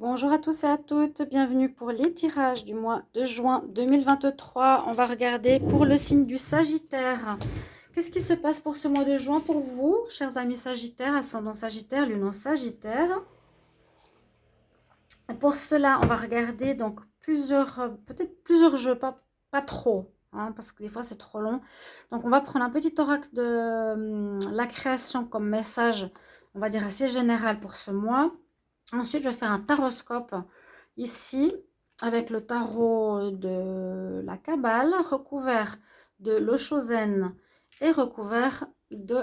Bonjour à tous et à toutes, bienvenue pour les tirages du mois de juin 2023. On va regarder pour le signe du Sagittaire. Qu'est-ce qui se passe pour ce mois de juin pour vous, chers amis Sagittaires, ascendant Sagittaire, lune en Sagittaire? Pour cela, on va regarder donc peut-être plusieurs jeux, pas trop, hein, parce que des fois c'est trop long. Donc on va prendre un petit oracle de la création comme message, on va dire assez général pour ce mois. Ensuite, je vais faire un taroscope ici avec le tarot de la Kabbale recouvert de l'Oshozen et recouvert de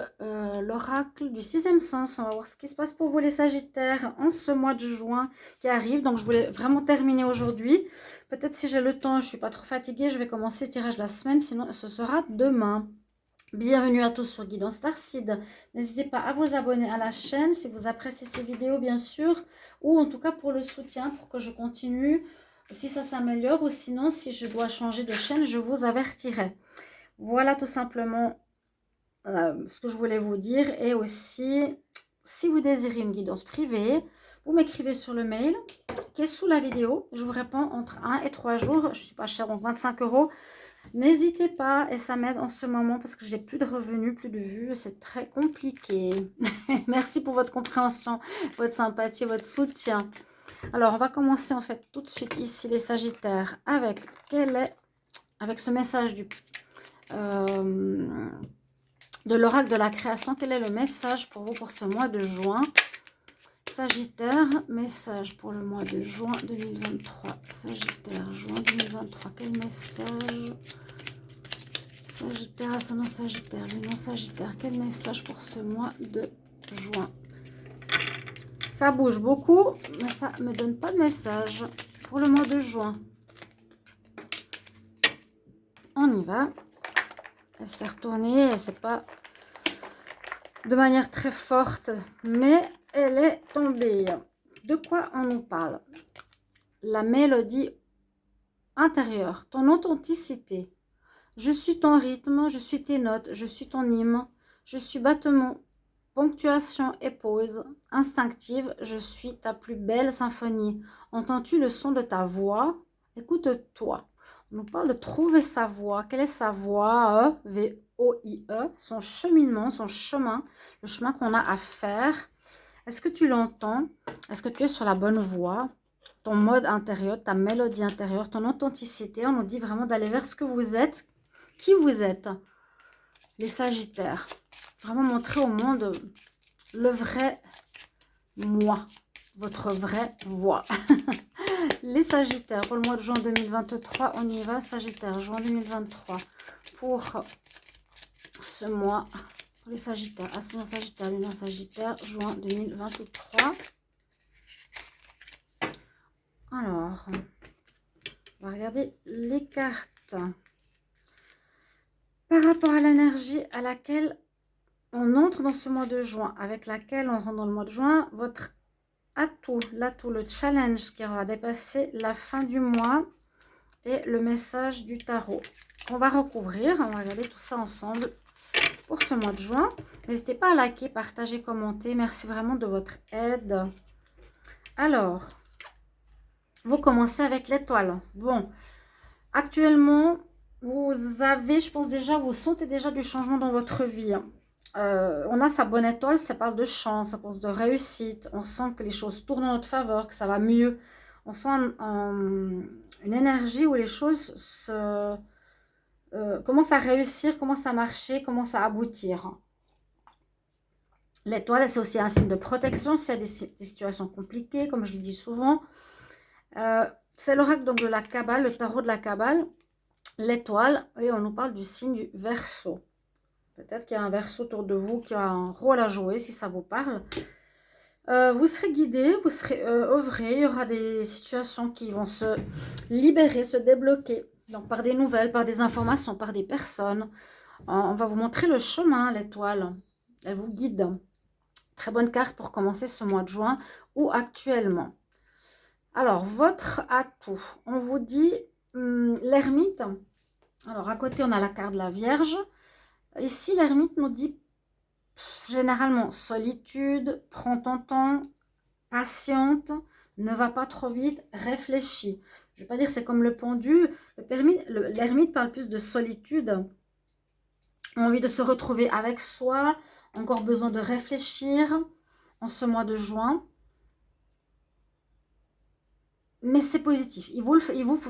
l'oracle du sixième sens. On va voir ce qui se passe pour vous les Sagittaires en ce mois de juin qui arrive. Donc, je voulais vraiment terminer aujourd'hui. Peut-être si j'ai le temps, je ne suis pas trop fatiguée, je vais commencer le tirage la semaine, sinon ce sera demain. Bienvenue à tous sur Guidance Starseed. N'hésitez pas à vous abonner à la chaîne si vous appréciez ces vidéos bien sûr, ou en tout cas pour le soutien, pour que je continue, si ça s'améliore, ou sinon si je dois changer de chaîne, je vous avertirai. Voilà tout simplement ce que je voulais vous dire. Et aussi, si vous désirez une guidance privée, vous m'écrivez sur le mail qui est sous la vidéo. Je vous réponds entre 1 et 3 jours. Je ne suis pas chère, donc 25 €. N'hésitez pas, et ça m'aide en ce moment parce que j'ai plus de revenus, plus de vues, c'est très compliqué. Merci pour votre compréhension, votre sympathie, votre soutien. Alors, on va commencer en fait tout de suite ici les Sagittaires avec ce message de l'oracle de la création. Quel est le message pour vous pour ce mois de juin? Sagittaire, message pour le mois de juin 2023. Sagittaire, juin 2023. Quel message? Sagittaire, ascendant Sagittaire, lune en Sagittaire. Quel message pour ce mois de juin? Ça bouge beaucoup, mais ça ne me donne pas de message pour le mois de juin. On y va. Elle s'est retournée, elle c'est pas de manière très forte, mais elle est tombée. De quoi on nous parle? La mélodie intérieure, ton authenticité. Je suis ton rythme, je suis tes notes, je suis ton hymne, je suis battement, ponctuation et pause, instinctive, je suis ta plus belle symphonie. Entends-tu le son de ta voix? Écoute-toi. On nous parle de trouver sa voix. Quelle est sa voix? V-O-I-E, son cheminement, son chemin, le chemin qu'on a à faire. Est-ce que tu l'entends? Est-ce que tu es sur la bonne voie? Ton mode intérieur, ta mélodie intérieure, ton authenticité. On nous dit vraiment d'aller vers ce que vous êtes. Qui vous êtes? Les Sagittaires. Vraiment montrer au monde le vrai moi, votre vraie voix. Les Sagittaires, pour le mois de juin 2023, on y va. Sagittaire, juin 2023. Pour ce mois, pour les Sagittaires, ascendant Sagittaire, lune en Sagittaire, juin 2023. Alors, on va regarder les cartes. Par rapport à l'énergie à laquelle on entre dans ce mois de juin, avec laquelle on rentre dans le mois de juin, votre atout, le challenge qui aura dépassé la fin du mois et le message du tarot qu'on va recouvrir. On va regarder tout ça ensemble pour ce mois de juin. N'hésitez pas à liker, partager, commenter. Merci vraiment de votre aide. Alors, vous commencez avec l'étoile. Bon, actuellement, vous avez, je pense déjà, vous sentez déjà du changement dans votre vie. On a sa bonne étoile, ça parle de chance, ça parle de réussite. On sent que les choses tournent en notre faveur, que ça va mieux. On sent une énergie où les choses commencent à réussir, commencent à marcher, commencent à aboutir. L'étoile, c'est aussi un signe de protection s'il y a des situations compliquées, comme je le dis souvent. C'est l'oracle donc de la Kabbale, le tarot de la Kabbale. L'étoile, et on nous parle du signe du Verseau. Peut-être qu'il y a un Verseau autour de vous qui a un rôle à jouer, si ça vous parle. Vous serez guidé, vous serez œuvré. Il y aura des situations qui vont se libérer, se débloquer. Donc par des nouvelles, par des informations, par des personnes. On va vous montrer le chemin, l'étoile. Elle vous guide. Très bonne carte pour commencer ce mois de juin ou actuellement. Alors, votre atout. On vous dit l'ermite. Alors, à côté, on a la carte de la Vierge. Ici, l'ermite nous dit généralement solitude, prends ton temps, patiente, ne va pas trop vite, réfléchis. Je ne vais pas dire c'est comme le pendu. L'ermite parle plus de solitude, envie de se retrouver avec soi, encore besoin de réfléchir en ce mois de juin. Mais c'est positif,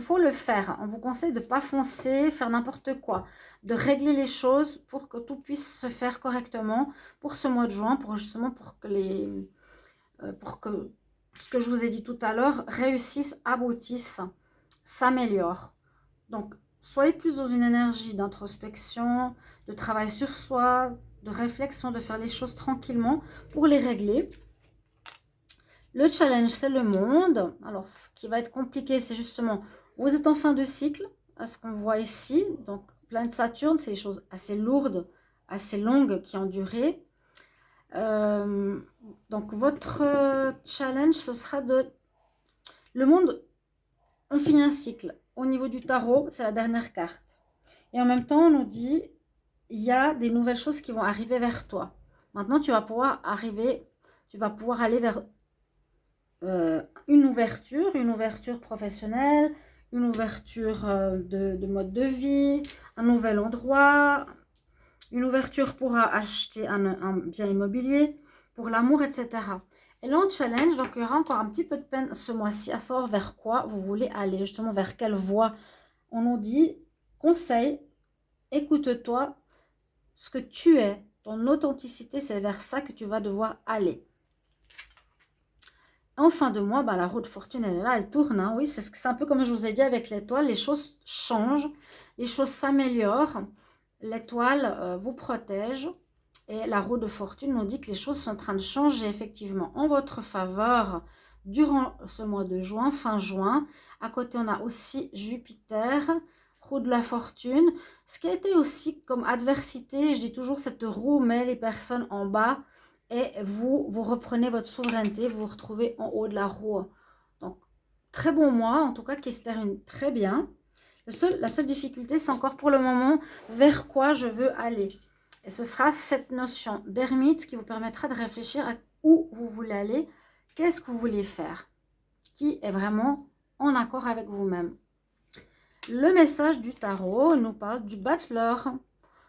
faut le faire. On vous conseille de ne pas foncer, faire n'importe quoi, de régler les choses pour que tout puisse se faire correctement pour ce mois de juin, justement pour que ce que je vous ai dit tout à l'heure réussisse, aboutisse, s'améliore. Donc, soyez plus dans une énergie d'introspection, de travail sur soi, de réflexion, de faire les choses tranquillement pour les régler. Le challenge, c'est le monde. Alors, ce qui va être compliqué, c'est justement, vous êtes en fin de cycle, à ce qu'on voit ici. Donc, planète Saturne, c'est des choses assez lourdes, assez longues qui ont duré. Donc, votre challenge, ce sera de... Le monde, on finit un cycle. Au niveau du tarot, c'est la dernière carte. Et en même temps, on nous dit, il y a des nouvelles choses qui vont arriver vers toi. Maintenant, tu vas pouvoir aller vers une ouverture professionnelle, une ouverture de mode de vie, un nouvel endroit, une ouverture pour acheter un bien immobilier, pour l'amour, etc. Et là, on challenge, donc il y aura encore un petit peu de peine ce mois-ci à savoir vers quoi vous voulez aller, justement vers quelle voie. On nous dit, conseil, écoute-toi, ce que tu es, ton authenticité, c'est vers ça que tu vas devoir aller. En fin de mois, la roue de fortune, elle est là, elle tourne. Hein, oui, c'est un peu comme je vous ai dit avec l'étoile, les choses changent, les choses s'améliorent. L'étoile vous protège et la roue de fortune nous dit que les choses sont en train de changer effectivement en votre faveur durant ce mois de juin, fin juin. À côté, on a aussi Jupiter, roue de la fortune. Ce qui a été aussi comme adversité, je dis toujours, cette roue met les personnes en bas. Et vous reprenez votre souveraineté, vous vous retrouvez en haut de la roue. Donc, très bon mois, en tout cas, qui se termine très bien. La seule difficulté, c'est encore pour le moment vers quoi je veux aller. Et ce sera cette notion d'ermite qui vous permettra de réfléchir à où vous voulez aller, qu'est-ce que vous voulez faire, qui est vraiment en accord avec vous-même. Le message du tarot nous parle du battleur.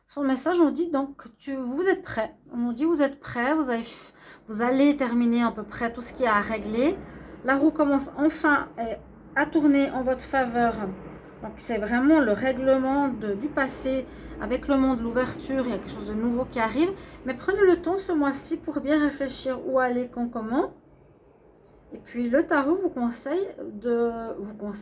Son message nous dit donc vous êtes prêt. On nous dit vous êtes prêt, vous allez terminer à peu près tout ce qu'il y a à régler. La roue commence enfin à tourner en votre faveur. Donc c'est vraiment le règlement du passé avec le monde, l'ouverture, il y a quelque chose de nouveau qui arrive. Mais prenez le temps ce mois-ci pour bien réfléchir où aller, quand, comment. Et puis le tarot vous conseille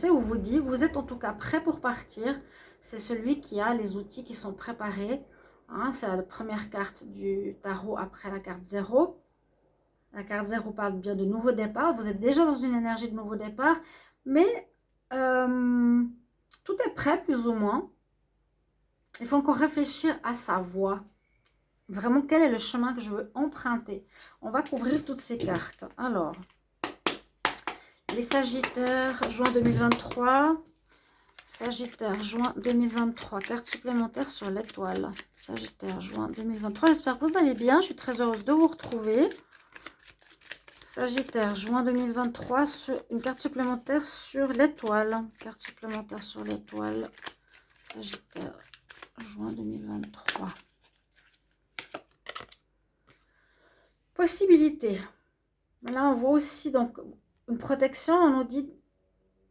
ou vous dit, vous êtes en tout cas prêt pour partir. C'est celui qui a les outils qui sont préparés. Hein, c'est la première carte du tarot après la carte 0. La carte 0 parle bien de nouveau départ. Vous êtes déjà dans une énergie de nouveau départ. Mais tout est prêt plus ou moins. Il faut encore réfléchir à sa voie. Vraiment, quel est le chemin que je veux emprunter? On va couvrir toutes ces cartes. Alors... Les Sagittaires, juin 2023. Sagittaire, juin 2023. Carte supplémentaire sur l'étoile. Sagittaire, juin 2023. J'espère que vous allez bien. Je suis très heureuse de vous retrouver. Sagittaire, juin 2023. Une carte supplémentaire sur l'étoile. Carte supplémentaire sur l'étoile. Sagittaire, juin 2023. Possibilité. Là, on voit aussi donc... Une protection, on nous dit,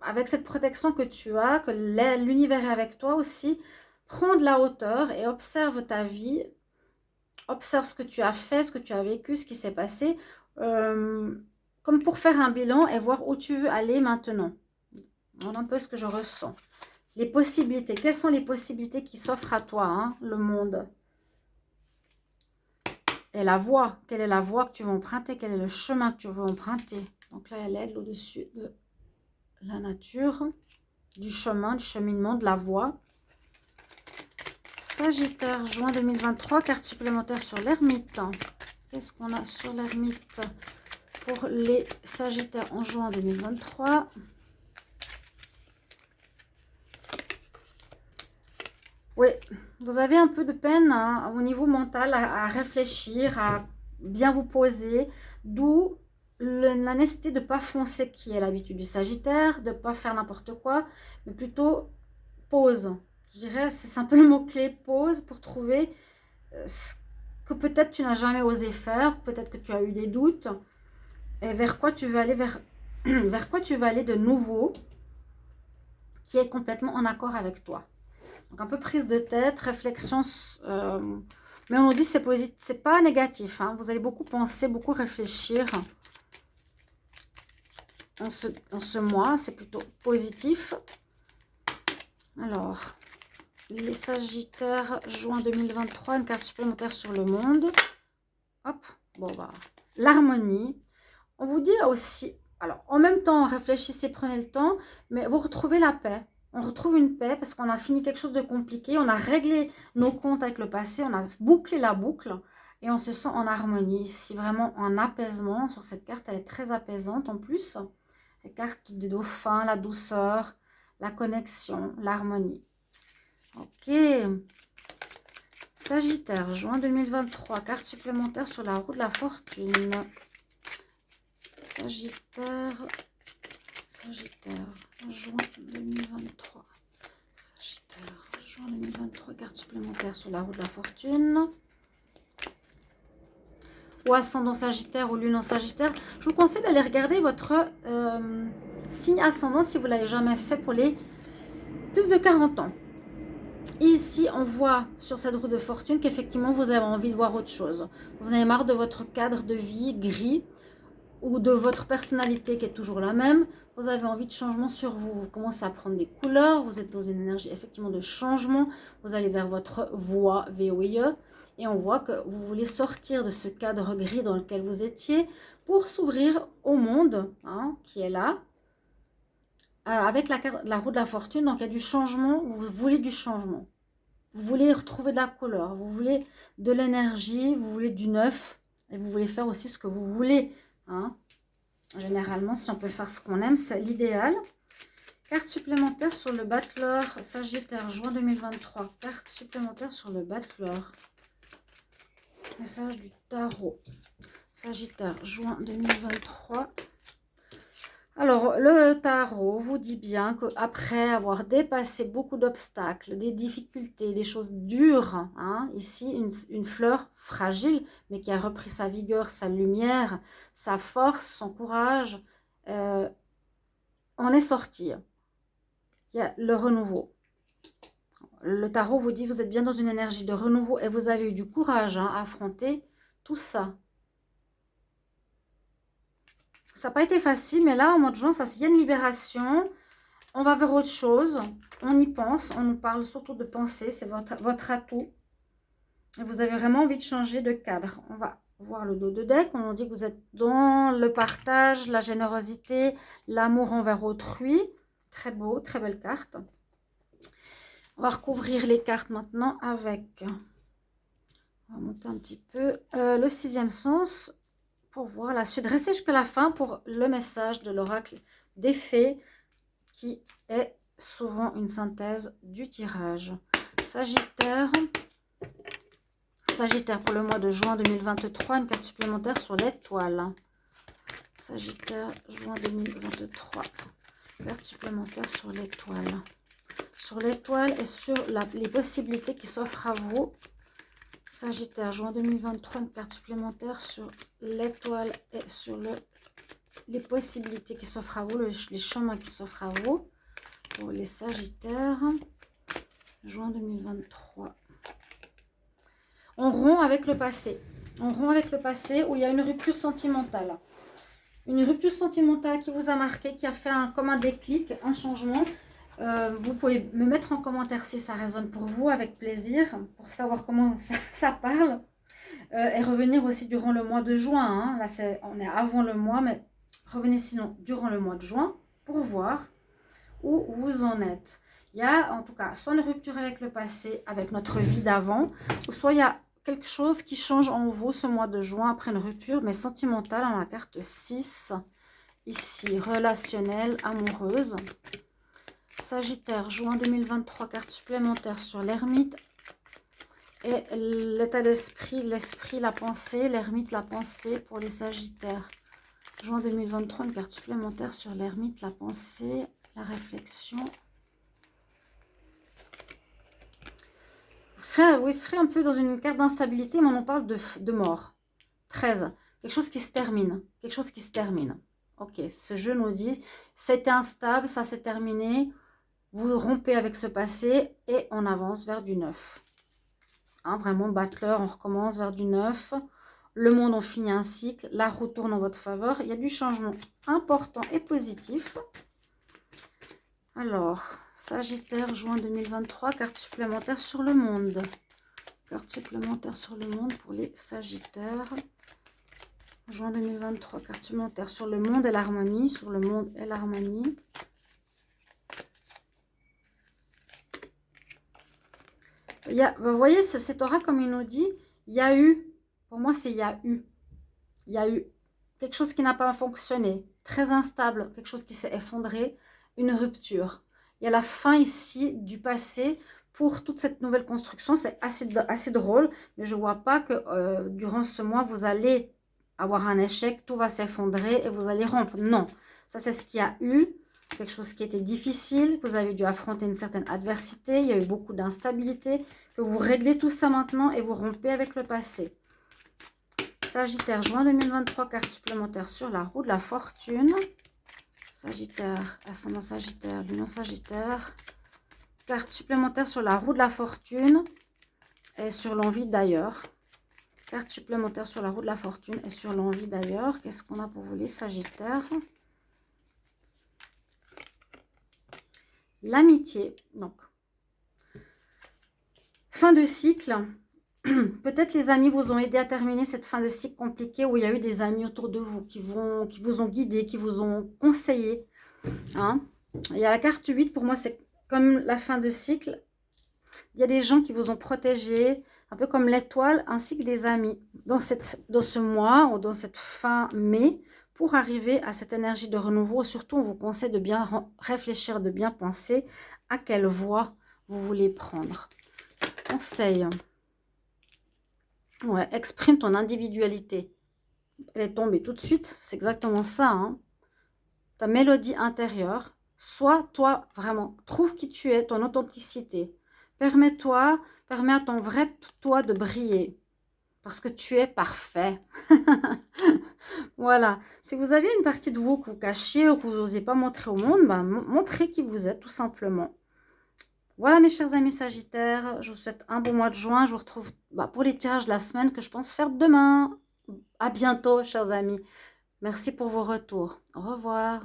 avec cette protection que tu as, que l'univers est avec toi aussi, prends de la hauteur et observe ta vie, observe ce que tu as fait, ce que tu as vécu, ce qui s'est passé, comme pour faire un bilan et voir où tu veux aller maintenant. Voilà un peu ce que je ressens. Les possibilités, quelles sont les possibilités qui s'offrent à toi, hein, le monde? Et la voie, quelle est la voie que tu veux emprunter, quel est le chemin que tu veux emprunter? Donc là, il y a l'aigle au-dessus de la nature, du chemin, du cheminement, de la voie. Sagittaire, juin 2023, carte supplémentaire sur l'ermite. Qu'est-ce qu'on a sur l'ermite pour les Sagittaires en juin 2023? Oui, vous avez un peu de peine hein, au niveau mental à réfléchir, à bien vous poser, d'où la nécessité de ne pas foncer qui est l'habitude du Sagittaire, de ne pas faire n'importe quoi, mais plutôt pause. Je dirais, c'est un peu le mot-clé, pause, pour trouver ce que peut-être tu n'as jamais osé faire, peut-être que tu as eu des doutes, et vers quoi tu veux aller, vers quoi tu veux aller de nouveau, qui est complètement en accord avec toi. Donc un peu prise de tête, réflexion, mais on nous dit c'est positif, c'est pas négatif, hein. Vous allez beaucoup penser, beaucoup réfléchir en ce mois, c'est plutôt positif. Alors, les Sagittaires, juin 2023, une carte supplémentaire sur le monde. Hop, bon bah, l'harmonie. On vous dit aussi, alors en même temps, réfléchissez, prenez le temps, mais vous retrouvez la paix. On retrouve une paix parce qu'on a fini quelque chose de compliqué, on a réglé nos comptes avec le passé, on a bouclé la boucle et on se sent en harmonie ici, vraiment en apaisement. Sur cette carte, elle est très apaisante en plus. Les cartes des dauphins, la douceur, la connexion, l'harmonie. Ok. Sagittaire, juin 2023, carte supplémentaire sur la roue de la fortune. Sagittaire, juin 2023. Sagittaire, juin 2023, carte supplémentaire sur la roue de la fortune. Ou ascendant Sagittaire ou lune en Sagittaire. Je vous conseille d'aller regarder votre signe ascendant si vous ne l'avez jamais fait pour les plus de 40 ans. Et ici, on voit sur cette roue de fortune qu'effectivement, vous avez envie de voir autre chose. Vous en avez marre de votre cadre de vie gris ou de votre personnalité qui est toujours la même. Vous avez envie de changement sur vous. Vous commencez à prendre des couleurs. Vous êtes dans une énergie effectivement de changement. Vous allez vers votre voie, VOIE. Et on voit que vous voulez sortir de ce cadre gris dans lequel vous étiez pour s'ouvrir au monde, hein, qui est là. Avec la roue de la fortune, donc il y a du changement, vous voulez du changement. Vous voulez retrouver de la couleur, vous voulez de l'énergie, vous voulez du neuf, et vous voulez faire aussi ce que vous voulez. Hein. Généralement, si on peut faire ce qu'on aime, c'est l'idéal. Carte supplémentaire sur le battleur Sagittaire, juin 2023. Carte supplémentaire sur le battleur. Message du tarot. Sagittaire, juin 2023. Alors, le tarot vous dit bien qu'après avoir dépassé beaucoup d'obstacles, des difficultés, des choses dures, hein, ici, une fleur fragile, mais qui a repris sa vigueur, sa lumière, sa force, son courage, on est sorti. Il y a le renouveau. Le tarot vous dit que vous êtes bien dans une énergie de renouveau et vous avez eu du courage, hein, à affronter tout ça. Ça n'a pas été facile, mais là, au mois de juin, il y a une libération. On va vers autre chose. On y pense. On nous parle surtout de penser. C'est votre atout. Et vous avez vraiment envie de changer de cadre. On va voir le dos de deck. On nous dit que vous êtes dans le partage, la générosité, l'amour envers autrui. Très beau, très belle carte. On va recouvrir les cartes maintenant avec... On va monter un petit peu. Le sixième sens... Pour voir la suite. Restez jusqu'à la fin pour le message de l'oracle des fées qui est souvent une synthèse du tirage. Sagittaire. Sagittaire pour le mois de juin 2023. Une carte supplémentaire sur l'étoile. Sagittaire, juin 2023. Carte supplémentaire sur l'étoile. Sur l'étoile et sur les possibilités qui s'offrent à vous. Sagittaire, juin 2023, une carte supplémentaire sur l'étoile et sur les possibilités qui s'offrent à vous, les chemins qui s'offrent à vous. Pour les Sagittaires, juin 2023. On rompt avec le passé. On rompt avec le passé où il y a une rupture sentimentale. Une rupture sentimentale qui vous a marqué, qui a fait comme un déclic, un changement. Vous pouvez me mettre en commentaire si ça résonne pour vous, avec plaisir, pour savoir comment ça parle. Et revenir aussi durant le mois de juin. Hein. Là, on est avant le mois, mais revenez sinon durant le mois de juin pour voir où vous en êtes. Il y a en tout cas soit une rupture avec le passé, avec notre vie d'avant, ou soit il y a quelque chose qui change en vous ce mois de juin après une rupture, mais sentimentale, dans la carte 6, ici, relationnelle, amoureuse. Sagittaire, juin 2023, carte supplémentaire sur l'ermite. Et l'état d'esprit, l'esprit, la pensée, l'ermite, la pensée pour les Sagittaires. Juin 2023, une carte supplémentaire sur l'ermite, la pensée, la réflexion. Vous serez un peu dans une carte d'instabilité, mais on en parle de mort. 13. Quelque chose qui se termine. Quelque chose qui se termine. Ok, ce jeu nous dit, c'était instable, ça s'est terminé. Vous rompez avec ce passé et on avance vers du neuf. Hein, vraiment, battleur, on recommence vers du neuf. Le monde, on finit un cycle. La roue tourne en votre faveur. Il y a du changement important et positif. Alors, Sagittaire, juin 2023, carte supplémentaire sur le monde. Carte supplémentaire sur le monde pour les Sagittaires. Juin 2023, carte supplémentaire sur le monde et l'harmonie. Sur le monde et l'harmonie. Vous voyez, cet aura, comme il nous dit, il y a eu, pour moi c'est il y a eu quelque chose qui n'a pas fonctionné, très instable, quelque chose qui s'est effondré, une rupture. Il y a la fin ici du passé pour toute cette nouvelle construction. C'est assez drôle, mais je ne vois pas que durant ce mois, vous allez avoir un échec, tout va s'effondrer et vous allez rompre. Non, ça c'est ce qu'il y a eu. Quelque chose qui était difficile, vous avez dû affronter une certaine adversité, il y a eu beaucoup d'instabilité, que vous réglez tout ça maintenant et vous rompez avec le passé. Sagittaire, juin 2023, carte supplémentaire sur la roue de la fortune. Sagittaire, ascendant Sagittaire, l'union Sagittaire. Carte supplémentaire sur la roue de la fortune et sur l'envie d'ailleurs. Carte supplémentaire sur la roue de la fortune et sur l'envie d'ailleurs. Qu'est-ce qu'on a pour vous les Sagittaires? L'amitié, donc, fin de cycle. Peut-être les amis vous ont aidé à terminer cette fin de cycle compliquée où il y a eu des amis autour de vous qui vous ont guidé, qui vous ont conseillé. Hein. Il y a la carte 8, pour moi, c'est comme la fin de cycle. Il y a des gens qui vous ont protégé, un peu comme l'étoile, ainsi que des amis. Dans ce mois ou dans cette fin mai, pour arriver à cette énergie de renouveau, surtout on vous conseille de bien réfléchir, de bien penser à quelle voie vous voulez prendre. Conseil. Ouais, exprime ton individualité. Elle est tombée tout de suite, c'est exactement ça. Hein. Ta mélodie intérieure. Sois toi vraiment. Trouve qui tu es, ton authenticité. Permets à ton vrai toi de briller. Parce que tu es parfait. Voilà. Si vous aviez une partie de vous que vous cachiez ou que vous n'osiez pas montrer au monde, ben, montrez qui vous êtes tout simplement. Voilà mes chers amis Sagittaires, je vous souhaite un bon mois de juin. Je vous retrouve pour les tirages de la semaine que je pense faire demain. À bientôt chers amis. Merci pour vos retours. Au revoir.